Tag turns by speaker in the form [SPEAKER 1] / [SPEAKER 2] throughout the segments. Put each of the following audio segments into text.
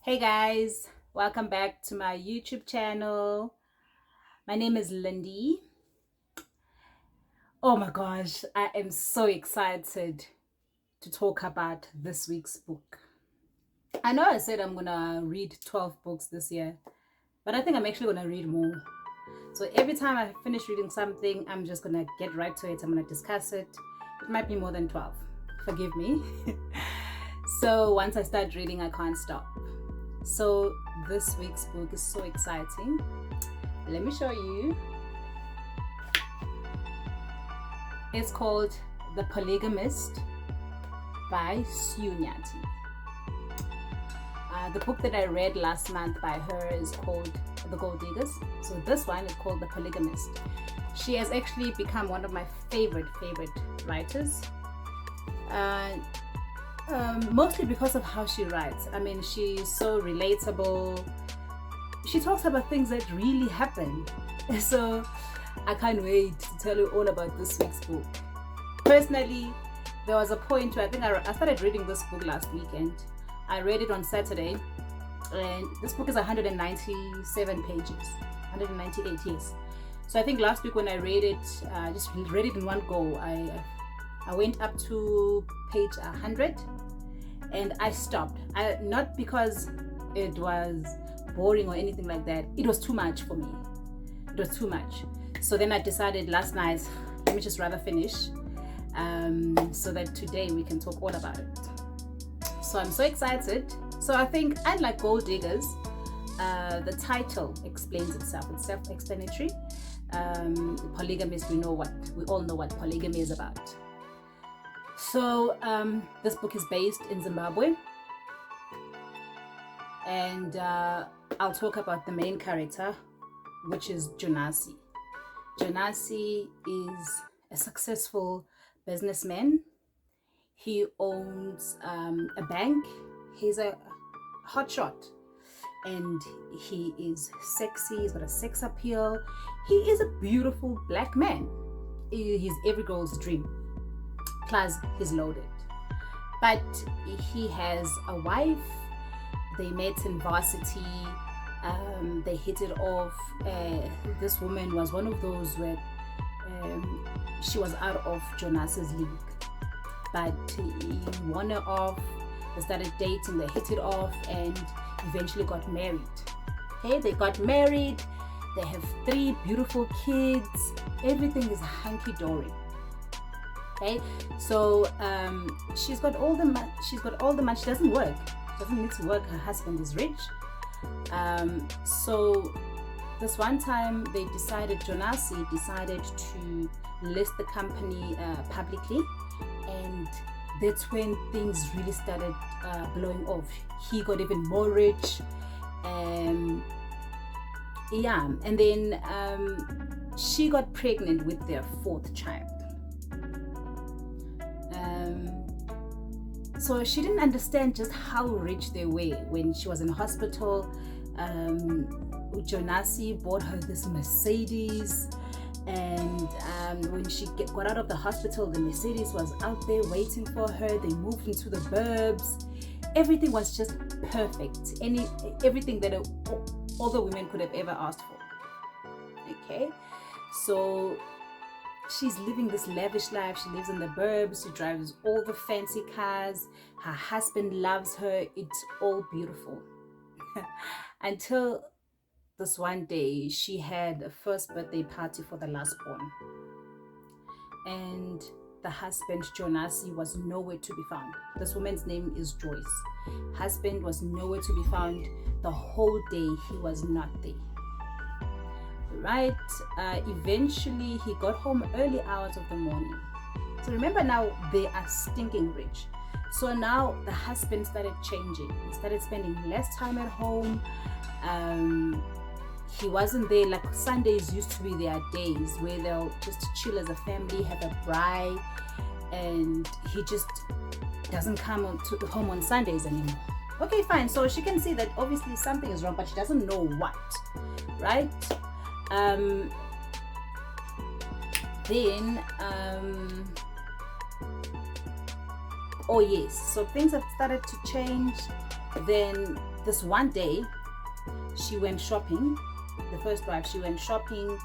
[SPEAKER 1] Hey guys, welcome back to my YouTube channel. My name is Lindy. Oh my gosh, I am so excited to talk about this week's book. I know I said I'm gonna read 12 books this year, but I think I'm actually gonna read more. So every time I finish reading something, I'm just gonna get right to it. I'm gonna discuss it. It might be more than 12. Forgive me. So once I start reading, I can't stop. So this week's book is so exciting. Let me show you. It's called The Polygamist by Nyathi. The book that I read last month by her is called The Gold Diggers. So this one is called The Polygamist. She has actually become one of my favorite writers. Mostly because of how she writes. I mean, she's so relatable. She talks about things that really happen. So I can't wait to tell you all about this week's book. Personally, there was a point where I think I started reading this book last weekend. I read it on Saturday, and this book is 197 pages, 198, yes. So I think last week when I read it, I just read it in one go. I went up to page 100 and I stopped. Not because it was boring or anything like that. It was too much for me. It was too much. So then I decided last night, let me just rather finish so that today we can talk all about it. So I'm so excited. So I think, unlike Gold Diggers, the title explains itself. It's self-explanatory. Polygamist, we all know what polygamy is about. So this book is based in Zimbabwe, and I'll talk about the main character, which is Nyathi. Nyathi is a successful businessman. He owns a bank. He's a hotshot, and he is sexy. He's got a sex appeal. He is a beautiful black man. He's every girl's dream. Plus, he's loaded. But he has a wife. They met in varsity. They hit it off. This woman was one of those where she was out of Jonas's league. But he won her off. They started dating. They hit it off and eventually got married. Okay, they got married. They have 3 beautiful kids. Everything is hunky-dory. Okay, so she's got all the money. She doesn't work. She doesn't need to work. Her husband is rich. So this one time Nyathi decided to list the company publicly, and that's when things really started blowing off. He got even more rich. And then she got pregnant with their 4th child. So she didn't understand just how rich they were. When she was in hospital, Nyathi bought her this Mercedes, and when she got out of the hospital, the Mercedes was out there waiting for her. They moved into the burbs. Everything was just perfect. Everything that all the women could have ever asked for. Okay, so she's living this lavish life. She lives in the burbs. She drives all the fancy cars. Her husband loves her. It's all beautiful. Until this one day, she had a first birthday party for the last born. And the husband, Nyathi, was nowhere to be found. This woman's name is Joyce. Husband was nowhere to be found. The whole day, he was not there. Right, eventually he got home early hours of the morning. So remember, now they are stinking rich. So now the husband started changing. He started spending less time at home. He wasn't there. Like Sundays used to be their days where they'll just chill as a family, have a braai, and he just doesn't come home on Sundays anymore. Okay, fine. So she can see that obviously something is wrong, but she doesn't know what, right? Oh yes, so things have started to change. Then this one day, she went shopping. The first wife, she went shopping.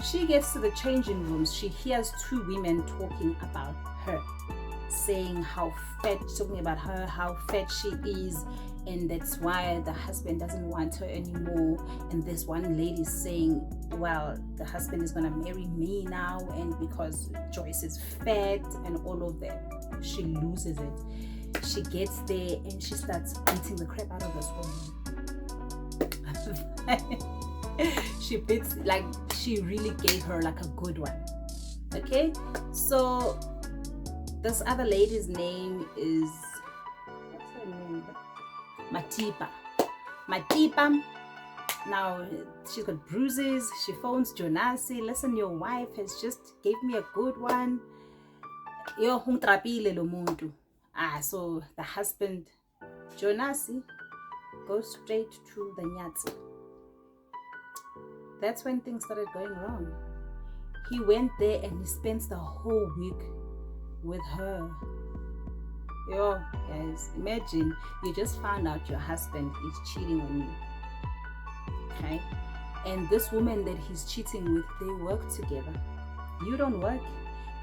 [SPEAKER 1] She gets to the changing rooms. She hears two women talking about her, saying how fat, talking about her, how fat she is, and that's why the husband doesn't want her anymore. And this one lady saying, well, the husband is gonna marry me now, and because Joyce is fat and all of that. She loses it. She gets there and she starts beating the crap out of this woman. She beats, like, she really gave her like a good one. Okay, so this other lady's name is, what's her name? Matipa. Now she's got bruises. She phones Jonasi. Listen, your wife has just gave me a good one. Yo huntrapile lo muntu. So the husband, Jonasi, goes straight to the Nyathi. That's when things started going wrong. He went there and he spends the whole week with her. Yo, guys, imagine you just found out your husband is cheating on you. Okay? And this woman that he's cheating with, they work together. You don't work,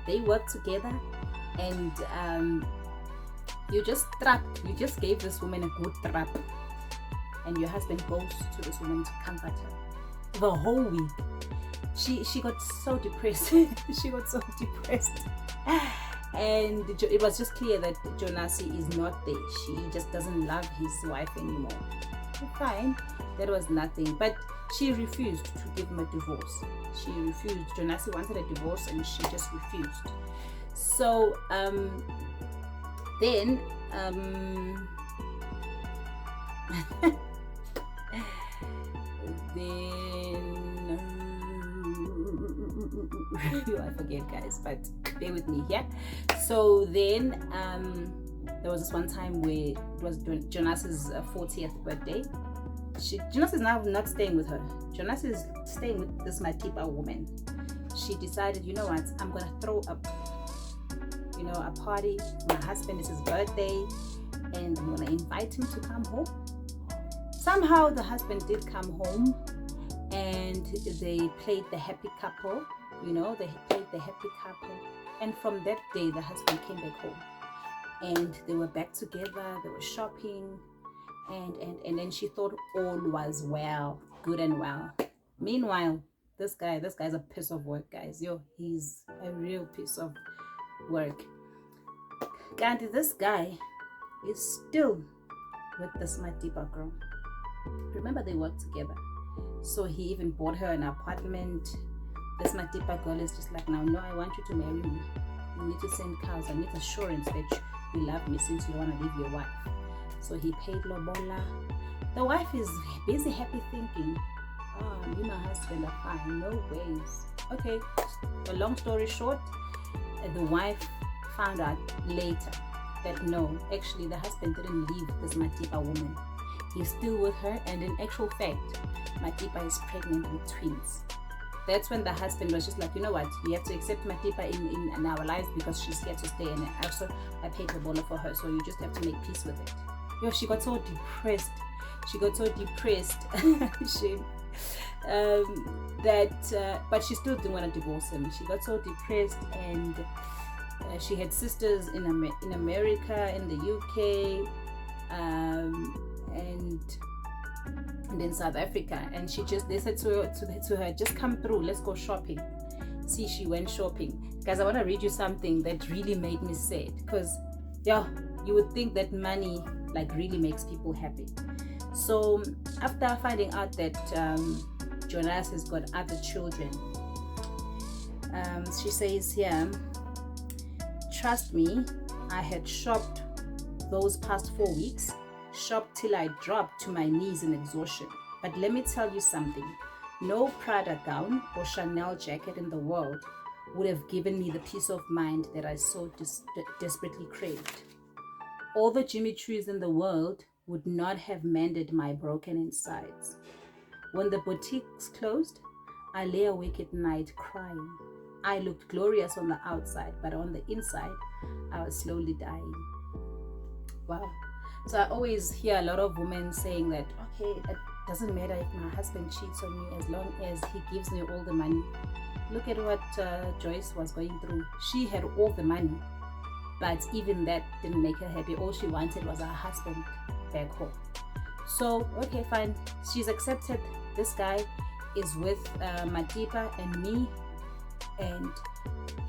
[SPEAKER 1] they work together, and you just gave this woman a good trap, and your husband goes to this woman to comfort her the whole week. She got so depressed. She got so depressed. And it was just clear that Jonasi is not there. She just doesn't love his wife anymore. Fine, that was nothing. But she refused to give him a divorce. She refused. Jonasi wanted a divorce and she just refused. So then I forget, guys, but bear with me here. So then there was this one time where it was Jonas's 40th birthday. Jonas is now not staying with her. Jonas is staying with this Matipa woman. She decided, you know what, I'm gonna throw up, a party. My husband, is his birthday, and I'm gonna invite him to come home. Somehow the husband did come home, and they played the happy couple. They played the happy couple, and from that day the husband came back home, and they were back together. They were shopping, and then she thought all was well, good and well. Meanwhile, this guy's a piece of work, guys. He's a real piece of work. And this guy is still with this Matipa girl. Remember, they worked together, so he even bought her an apartment. This Matipa girl is just like, no, I want you to marry me. You need to send cows. I need assurance that you love me, since you don't want to leave your wife. So he paid lobola. The wife is busy, happy, thinking, me and my husband are fine, no ways. Okay, a long story short, the wife found out later that no, actually the husband didn't leave this Matipa woman. He's still with her, and in actual fact, Matipa is pregnant with twins. That's when the husband was just like, you know what, we have to accept Matipa in our lives because she's here to stay, and also I paid the bola for her, so you just have to make peace with it. She got so depressed. But she still didn't want to divorce him. She got so depressed, and she had sisters in America, in the UK, and in South Africa, and they said to her, just come through, let's go shopping. See, she went shopping. Guys, I want to read you something that really made me sad, because you would think that money really makes people happy. So after finding out that Jonas has got other children, she says here, trust me, I had shopped those past 4 weeks, shopped till I dropped to my knees in exhaustion. But let me tell you something, no Prada gown or Chanel jacket in the world would have given me the peace of mind that I so desperately craved. All the Jimmy Choos in the world would not have mended my broken insides. When the boutiques closed, I lay awake at night crying. I looked glorious on the outside, but on the inside, I was slowly dying. Wow. So I always hear a lot of women saying that, okay, it doesn't matter if my husband cheats on me as long as he gives me all the money. Look at what Joyce was going through. She had all the money, but even that didn't make her happy. All she wanted was her husband back home. So, okay, fine. She's accepted this guy is with Matipa and me, and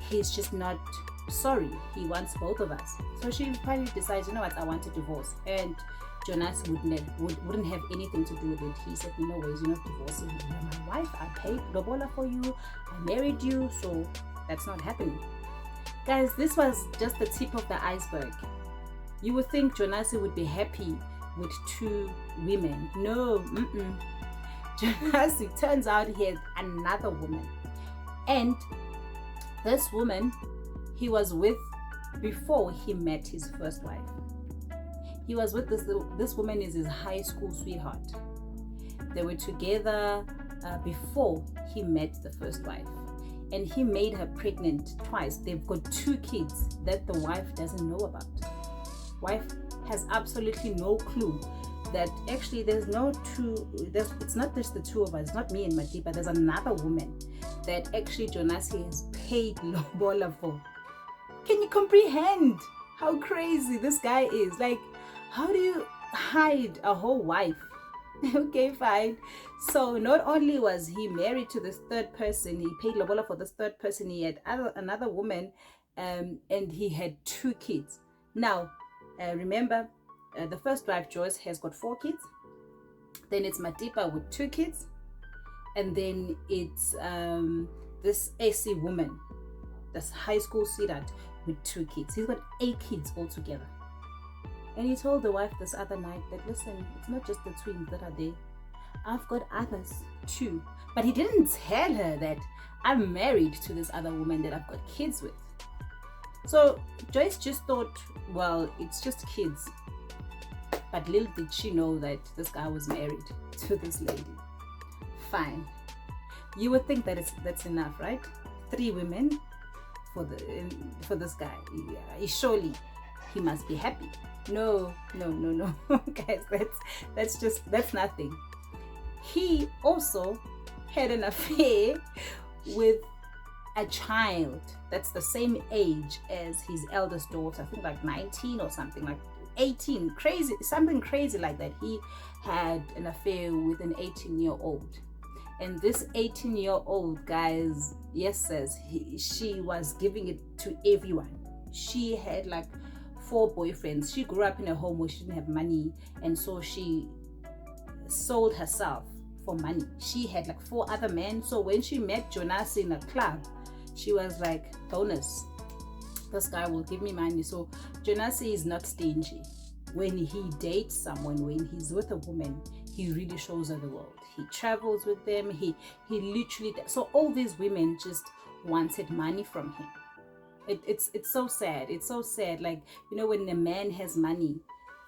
[SPEAKER 1] he's just not sorry. He wants both of us. So she finally decides, you know what, I want a divorce. And Jonas wouldn't have anything to do with it. He said, no ways, you're not divorcing me. You're my wife. I paid lobola for you. I married you. So that's not happening. Guys, this was just the tip of the iceberg. You would think Jonasi would be happy with 2 women. No, Jonasi turns out he had another woman. And this woman he was with before he met his first wife. He was with this woman is his high school sweetheart. They were together before he met the first wife. And he made her pregnant twice. They've got 2 kids that the wife doesn't know about. Wife has absolutely no clue that actually it's not just the 2 of us, it's not me and Matipa, there's another woman that actually Jonasi has paid lobola for. Can you comprehend how crazy this guy is? Like, how do you hide a whole wife? Okay, fine. So not only was he married to this 3rd person, he paid lobola for this 3rd person, he had another woman, and he had 2 kids. Now, remember, the first wife, Joyce, has got 4 kids. Then it's Matipa with 2 kids. And then it's this AC woman, this high school sweetheart with 2 kids. He's got 8 kids altogether. And he told the wife this other night that, listen, it's not just the twins that are there. I've got others too. But he didn't tell her that I'm married to this other woman that I've got kids with. So Joyce just thought, well, it's just kids. But little did she know that this guy was married to this lady. Fine. You would think that that's enough, right? 3 women for this guy. Yeah, surely he must be happy. No. Guys, that's nothing. He also had an affair with a child that's the same age as his eldest daughter. I think like 19 or something, like 18, something crazy like that. He had an affair with an 18-year-old. And this 18-year-old, guys, she was giving it to everyone. She had like 4 boyfriends. She grew up in a home where she didn't have money, and so she sold herself for money. She had like 4 other men. So when she met Jonas in a club, she was like, bonus, this guy will give me money. So Jonas is not stingy. When he dates someone, when he's with a woman, he really shows her the world. He travels with them. He literally, so all these women just wanted money from him. It's so sad. It's so sad. Like, you know, when a man has money,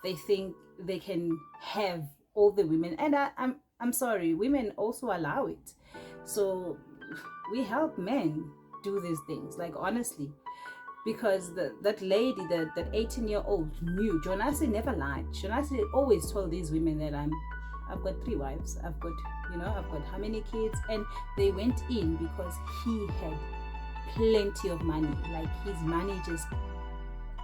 [SPEAKER 1] they think they can have all the women. And I'm sorry, women also allow it. So we help men do these things, like, honestly, because that lady, that 18-year-old knew. Jonasi never lied. Jonasi always told these women that I've got 3 wives, I've got how many kids. And they went in because he had plenty of money. Like, his money just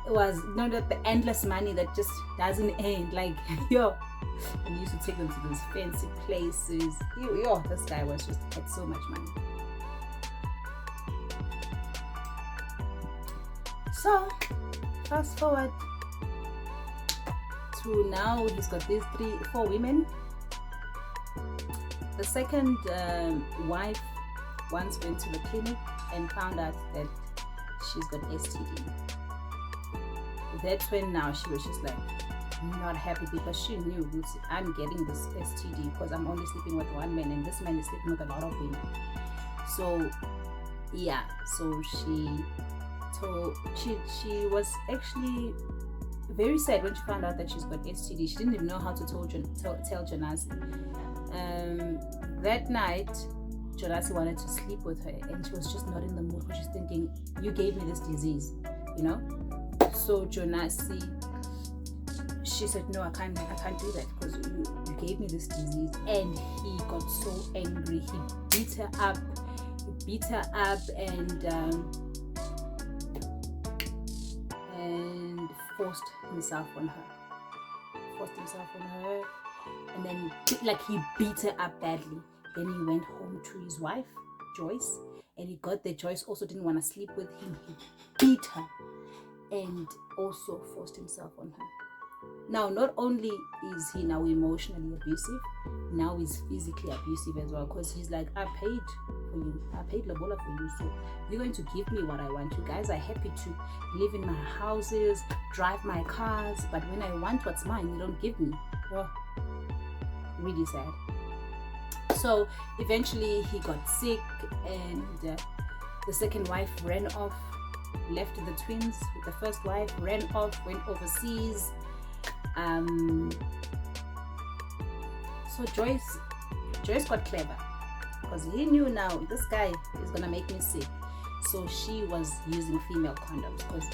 [SPEAKER 1] was not the endless money that just doesn't end. Like, and he used to take them to those fancy places. This guy had so much money. So fast forward to now, he's got these 4 women. The second wife once went to the clinic and found out that she's got STD. That's when now she was just like not happy, because she knew, I'm getting this STD because I'm only sleeping with 1 man and this man is sleeping with a lot of women. So yeah, so she was actually very sad when she found out that she's got STD. She didn't even know how to tell Jonasi. That night, Jonasi wanted to sleep with her, and she was just not in the mood, because she's thinking, you gave me this disease, So Jonasi, she said, no, I can't do that because you gave me this disease. And he got so angry. He beat her up and forced himself on her. And then like he beat her up badly. Then he went home to his wife, Joyce, and he got there. Joyce also didn't want to sleep with him. He beat her and also forced himself on her. Now, not only is he now emotionally abusive, now he's physically abusive as well, because he's like, I paid for you. I paid Lobola for you, so you're going to give me what I want. You guys are happy to live in my houses, drive my cars, but when I want what's mine, you don't give me. Oh, really sad. So eventually he got sick, and the second wife ran off, left the twins with the first wife, ran off, went overseas. So Joyce got clever, because he knew now this guy is gonna make me sick. So she was using female condoms, because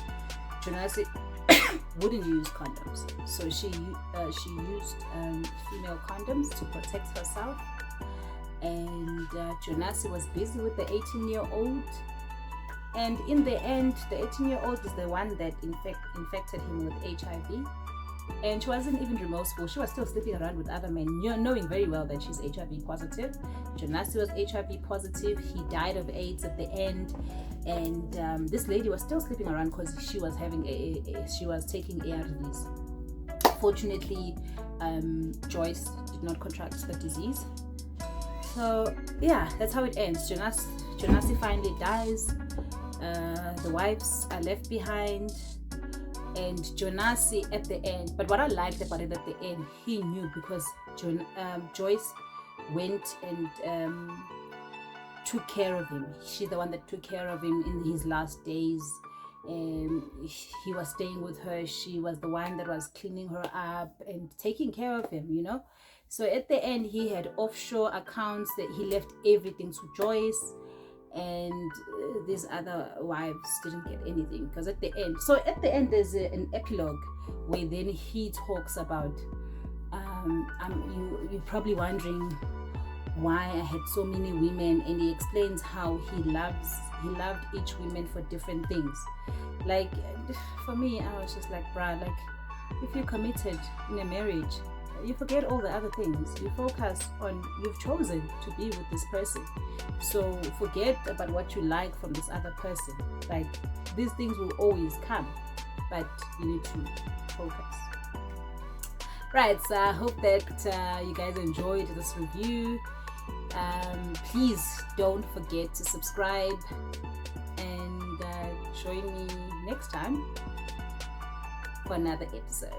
[SPEAKER 1] Nyathi wouldn't use condoms. So she used female condoms to protect herself. And Nyathi was busy with the 18-year-old. And in the end, the 18-year-old is the one that infected him with HIV. And she wasn't even remorseful. She was still sleeping around with other men, knowing very well that she's HIV positive. Nyathi was HIV positive. He died of AIDS at the end. And this lady was still sleeping around because she was having she was taking ARVs. Fortunately, Joyce did not contract the disease. So yeah, that's how it ends. Nyathi finally dies. The wives are left behind, and Nyathi at the end. But what I liked about it at the end, he knew, because Joyce went and took care of him. She's the one that took care of him in his last days. He was staying with her. She was the one that was cleaning her up and taking care of him, So at the end, he had offshore accounts that he left everything to Joyce, and these other wives didn't get anything, because at the end, there's an epilogue where then he talks about you're probably wondering why I had so many women, and he explains how he loved each woman for different things. Like, for me, I was just like, bruh, like, if you're committed in a marriage, you forget all the other things. You focus on, you've chosen to be with this person, so forget about what you like from this other person. Like, these things will always come, but you need to focus. Right, so I hope that you guys enjoyed this review. Please don't forget to subscribe, and join me next time for another episode.